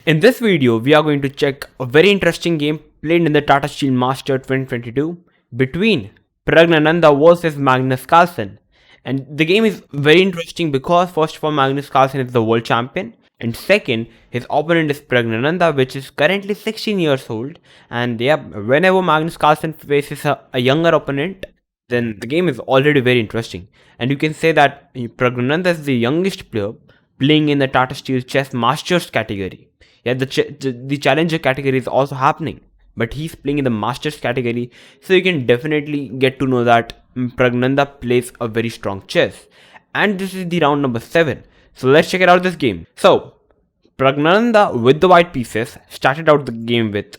In this video, we are going to check a very interesting game played in the Tata Steel Masters 2022 between Praggnanandhaa versus Magnus Carlsen. And the game is very interesting because first of all, Magnus Carlsen is the world champion, and second, his opponent is Praggnanandhaa, which is currently 16 years old. And yeah, whenever Magnus Carlsen faces a younger opponent, then the game is already very interesting. And you can say that Praggnanandhaa is the youngest player playing in the Tata Steel Chess Masters category. Yeah, the challenger category is also happening, but he's playing in the masters category, so you can definitely get to know that Praggnanandhaa plays a very strong chess. And this is the round number 7. So let's check it out this game. So Praggnanandhaa with the white pieces started out the game with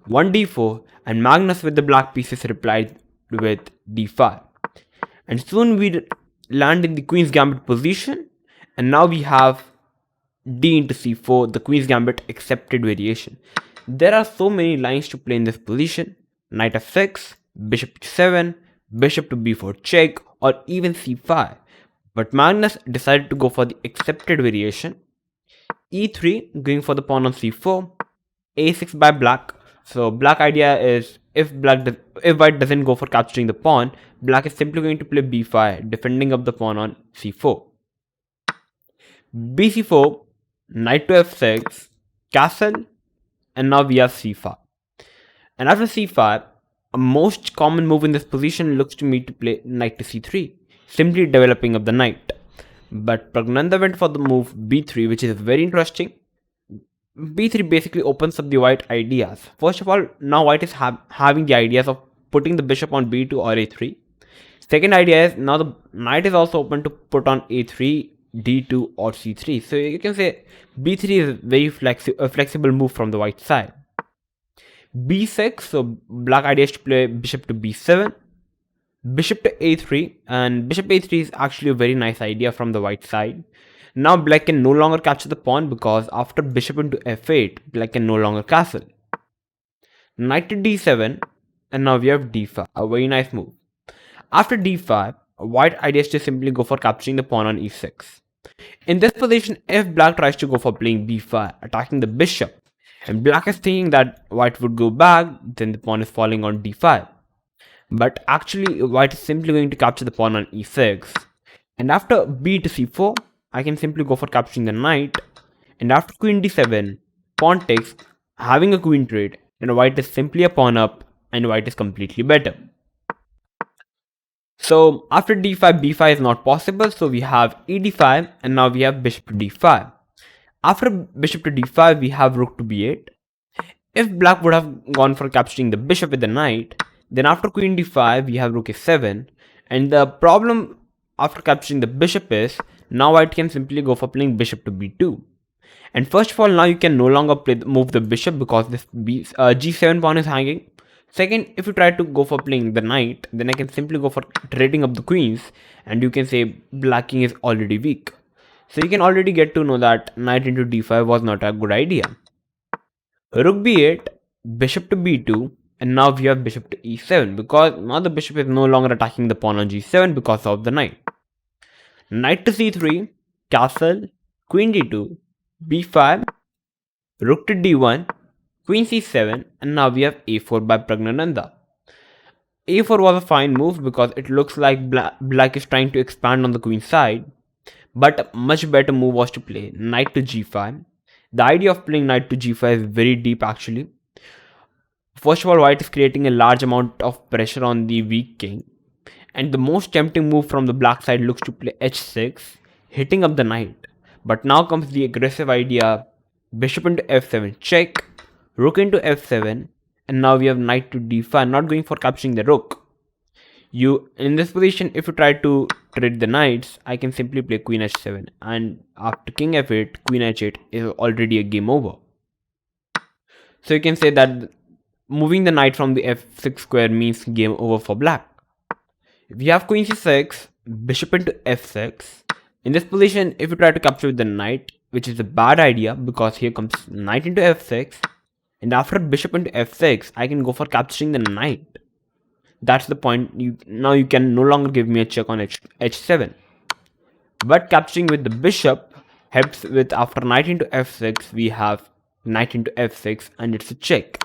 1d4, and Magnus with the black pieces replied with d5. And soon we land in the queen's gambit position, and now we have d into c4, the queen's gambit accepted variation. There are so many lines to play in this position: knight f6, bishop to 7, bishop to b4 check, or even c5. But Magnus decided to go for the accepted variation. e3, going for the pawn on c4, a6 by black. So black idea is if white doesn't go for capturing the pawn, black is simply going to play b5, defending up the pawn on c4. bc4, knight to f6, castle, and now we have c5. And after c5, a most common move in this position looks to me to play knight to c3, simply developing up the knight. But Praggnanandhaa went for the move b3, which is very interesting. b3 basically opens up the white ideas. First of all, now white is having the ideas of putting the bishop on b2 or a3. Second idea is now the knight is also open to put on a3, d2 or c3. So you can say b3 is very flexible move from the white side. b6, so black idea is to play bishop to b7, bishop to a3, and bishop a3 is actually a very nice idea from the white side. Now black can no longer capture the pawn because after bishop into f8, black can no longer castle. Knight to d7, and now we have d5, a very nice move. After d5, white idea is to simply go for capturing the pawn on e6. In this position, if black tries to go for playing b5, attacking the bishop, and black is thinking that white would go back, then the pawn is falling on d5. But actually, white is simply going to capture the pawn on e6. And after b to c4, I can simply go for capturing the knight. And after queen d7, pawn takes, having a queen trade, and white is simply a pawn up, and white is completely better. So after d5, b5 is not possible, so we have e d5, and now we have bishop to d5. After bishop to d5, we have rook to b8. If black would have gone for capturing the bishop with the knight, then after queen d5, we have rook a7. And the problem after capturing the bishop is, now white can simply go for playing bishop to b2. And first of all, now you can no longer move the bishop because this g7 pawn is hanging. Second, if you try to go for playing the knight, then I can simply go for trading up the queens, and you can say black king is already weak. So you can already get to know that knight into d5 was not a good idea. Rook b8, bishop to b2, and now we have bishop to e7 because now the bishop is no longer attacking the pawn on g7 because of the knight. Knight to c3, castle, queen d2, b5, rook to d1, queen c7, and now we have a4 by Praggnanandhaa. a4 was a fine move because it looks like black is trying to expand on the queen side, but a much better move was to play knight to g5. The idea of playing knight to g5 is very deep actually. First of all, white is creating a large amount of pressure on the weak king, and the most tempting move from the black side looks to play h6, hitting up the knight. But now comes the aggressive idea, bishop into f7 check, rook into f7, and now we have knight to d5, not going for capturing the rook. In this position, if you try to trade the knights, I can simply play queen h7, and after king f8, queen h8 is already a game over. So you can say that moving the knight from the f6 square means game over for black. We have queen c6, bishop into f6. In this position, if you try to capture with the knight, which is a bad idea because here comes knight into f6, and after bishop into f6, I can go for capturing the knight. That's the point. Now you can no longer give me a check on h7. But capturing with the bishop helps with, after knight into f6, we have knight into f6, and it's a check.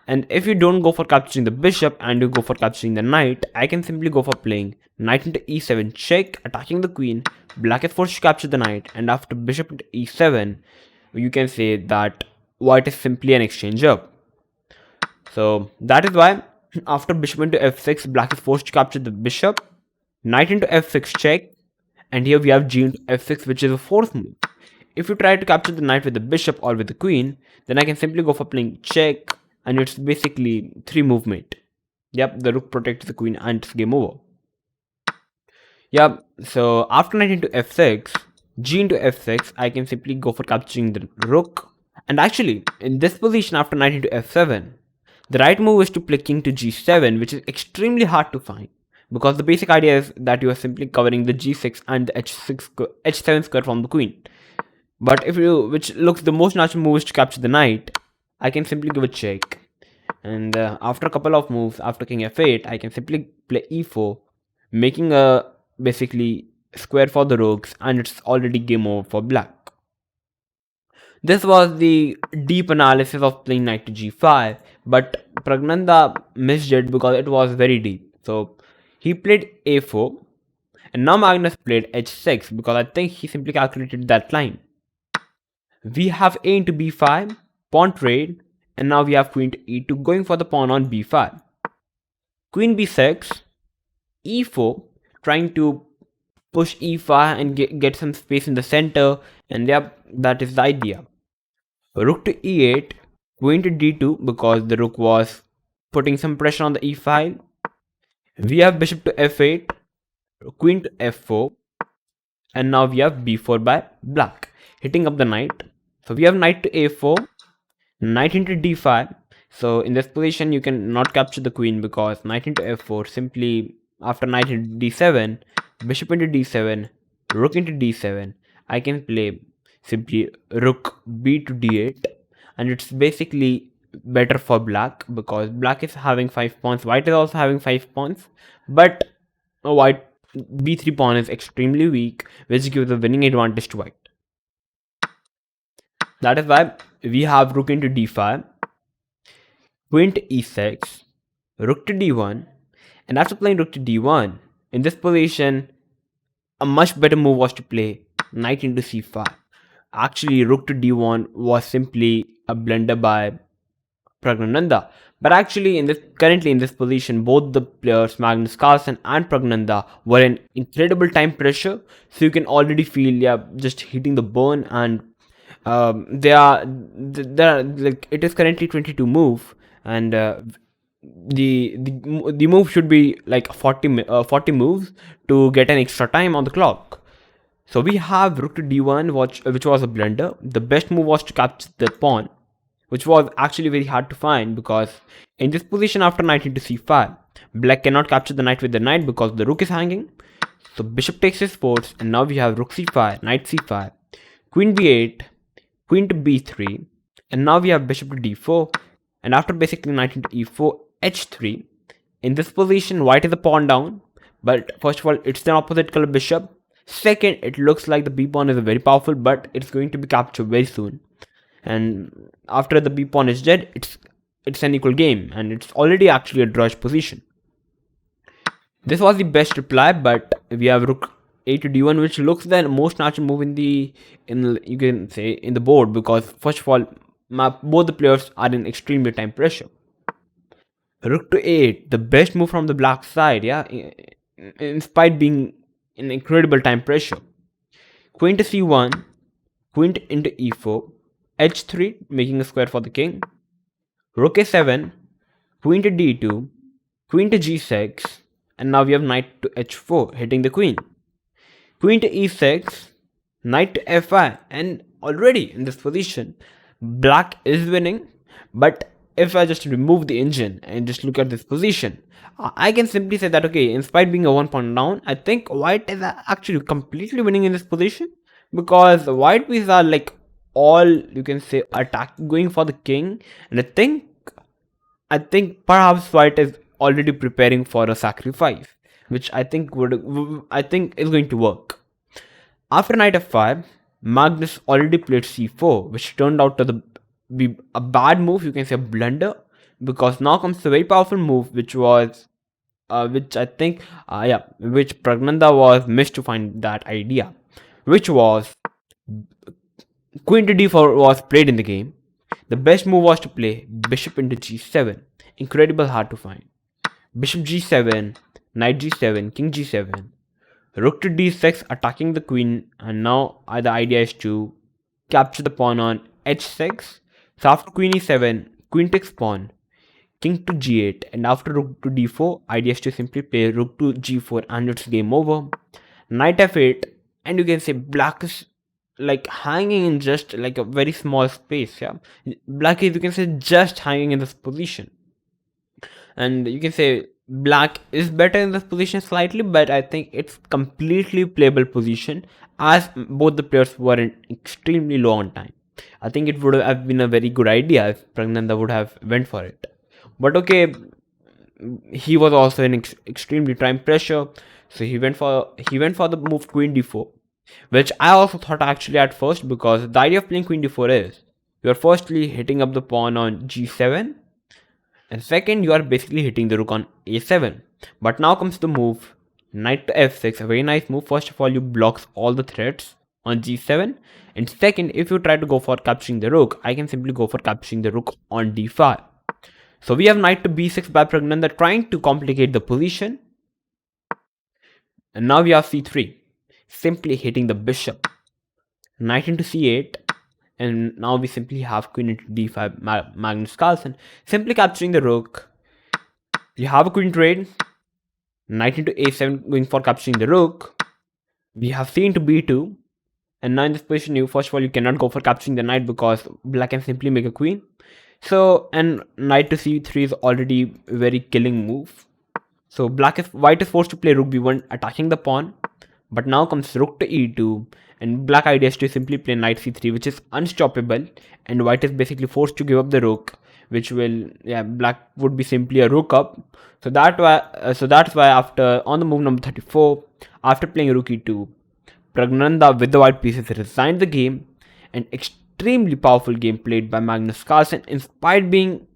And if you don't go for capturing the bishop and you go for capturing the knight, I can simply go for playing knight into e7 check, attacking the queen. Black is forced to capture the knight, and after bishop into e7, you can say that white is simply an exchange up. So that is why after bishop into f6, black is forced to capture the bishop, knight into f6 check, and here we have g into f6, which is a fourth move. If you try to capture the knight with the bishop or with the queen, then I can simply go for playing check, and it's basically 3 movement. Yep, the rook protects the queen and it's game over. Yep, so after knight into f6, g into f6, I can simply go for capturing the rook. And actually, in this position after knight into f7, the right move is to play king to g7, which is extremely hard to find. Because the basic idea is that you are simply covering the g6 and the h7 square from the queen. But if you, which looks the most natural move is to capture the knight, I can simply give a check. And after a couple of moves, after king f8, I can simply play e4, making a basically square for the rooks, and it's already game over for black. This was the deep analysis of playing knight to g5, but Praggnanandhaa missed it because it was very deep. So he played a4, and now Magnus played h6 because I think he simply calculated that line. We have a into b5, pawn trade, and now we have queen to e2 going for the pawn on b5. Queen b6, e4, trying to push e5 and get some space in the center, and yep, that is the idea. Rook to e8, queen to d2 because the rook was putting some pressure on the e file. We have bishop to f8, queen to f4, and now we have b4 by black, hitting up the knight. So we have knight to a4, knight into d5. So in this position you can not capture the queen because knight into f4, simply after knight into d7, bishop into d7, rook into d7, I can play simply rook b to d8, and it's basically better for black because black is having 5 pawns, white is also having 5 pawns, but white b3 pawn is extremely weak, which gives a winning advantage to white. That is why we have rook into d5, queen to e6, rook to d1, and after playing rook to d1, in this position, a much better move was to play knight into c5. Actually, rook to d1 was simply a blunder by Praggnanandhaa. But actually, currently in this position, both the players, Magnus Carlsen and Praggnanandhaa, were in incredible time pressure. So you can already feel, yeah, just hitting the burn, and they are like, it is currently 22 move, and the move should be like 40 moves to get an extra time on the clock. So we have rook to d1, which was a blunder. The best move was to capture the pawn, which was actually very hard to find because in this position after knight into c5, black cannot capture the knight with the knight because the rook is hanging. So bishop takes his force, and now we have rook c5, knight c5, queen b8, queen to b3, and now we have bishop to d4, and after basically knight into e4, h3. In this position, white is a pawn down, but first of all, it's an opposite color bishop. Second, it looks like the b pawn is very powerful, but it's going to be captured very soon. And after the b pawn is dead, it's an equal game, and it's already actually a drawish position. This was the best reply, but we have rook a to d1, which looks the most natural move in you can say in the board, because first of all, both the players are in extremely time pressure. Rook to a8, the best move from the black side, yeah, in spite being in incredible time pressure. Queen to c1, queen into e4, h3, making a square for the king, rook a7, queen to d2, queen to g6, and now we have knight to h4, hitting the queen. Queen to e6, knight to f5, and already in this position, black is winning. But if I just remove the engine and just look at this position, I can simply say that, okay, in spite being a 1 point down, I think white is actually completely winning in this position, because white pieces are like all, you can say, going for the king, and I think perhaps white is already preparing for a sacrifice, which I think is going to work. After knight f5, Magnus already played c4, which turned out to be a bad move, you can say a blunder, because now comes the very powerful move, which was which I think which Praggnanandhaa was missed to find that idea, which was queen to d4 was played in the game. The best move was to play bishop into g7. Incredible hard to find. Bishop g7, knight g7, king g7, rook to d6, attacking the queen, and now the idea is to capture the pawn on h6. So after queen e7, queen takes pawn, king to g8, and after rook to d4, idea is to simply play rook to g4 and it's game over. Knight f8, and you can say black is like hanging in just like a very small space. Yeah, black is, you can say, just hanging in this position, and you can say black is better in this position slightly, but I think it's completely playable position as both the players were in extremely low on time. I think it would have been a very good idea if Praggnanandhaa would have went for it, but okay, he was also in extremely time pressure, so he went for the move queen d4, which I also thought actually at first, because the idea of playing queen d4 is you are firstly hitting up the pawn on g7, and second you are basically hitting the rook on a7. But now comes the move knight to f6, a very nice move. First of all, you blocks all the threats on g7, and second, if you try to go for capturing the rook, I can simply go for capturing the rook on d5. So we have knight to b6 by Praggnanandhaa, trying to complicate the position, and now we have c3, simply hitting the bishop, knight into c8, and now we simply have queen into d5 Magnus Carlsen, simply capturing the rook. You have a queen trade, knight into a7 going for capturing the rook. We have c into b2, and now in this position, you first of all you cannot go for capturing the knight because black can simply make a queen. So, and knight to c3 is already a very killing move. So white is forced to play rook b1, attacking the pawn. But now comes rook to e2, and black idea is to simply play knight c3, which is unstoppable, and white is basically forced to give up the rook, which will, black would be simply a rook up. So that's why after on the move number 34, after playing rook e2, Praggnanandhaa with the white pieces resigned the game. An extremely powerful game played by Magnus Carlsen, in spite being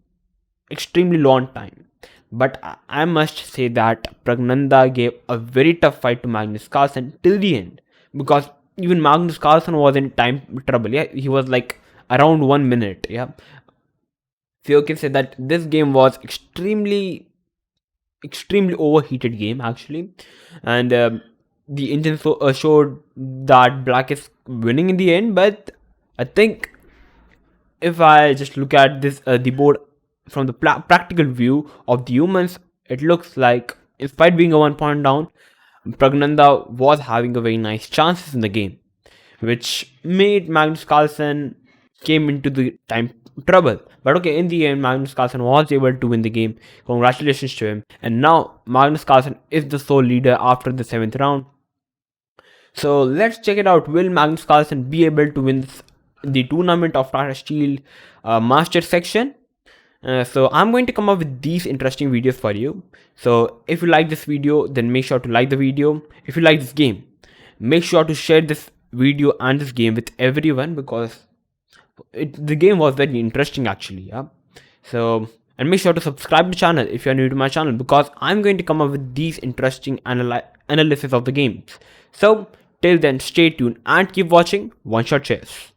extremely low on time. But I must say that Praggnanandhaa gave a very tough fight to Magnus Carlsen till the end, because even Magnus Carlsen was in time trouble. Yeah, he was like around 1 minute. Yeah, so you can say that this game was extremely overheated game actually, and the engine showed that black is winning in the end. But I think if I just look at this the board from the practical view of the humans, it looks like, despite being a 1 point down, Praggnanandhaa was having a very nice chances in the game, which made Magnus Carlsen came into the time trouble. But okay, in the end, Magnus Carlsen was able to win the game. Congratulations to him. And now Magnus Carlsen is the sole leader after the 7th round. So let's check it out. Will Magnus Carlsen be able to win the tournament of Tata Steel Masters section? So I'm going to come up with these interesting videos for you. So if you like this video, then make sure to like the video. If you like this game, make sure to share this video and this game with everyone, because the game was very interesting actually. Yeah. So, and make sure to subscribe to the channel if you are new to my channel, because I'm going to come up with these interesting analysis of the games. So till then, stay tuned and keep watching One Shot Chess.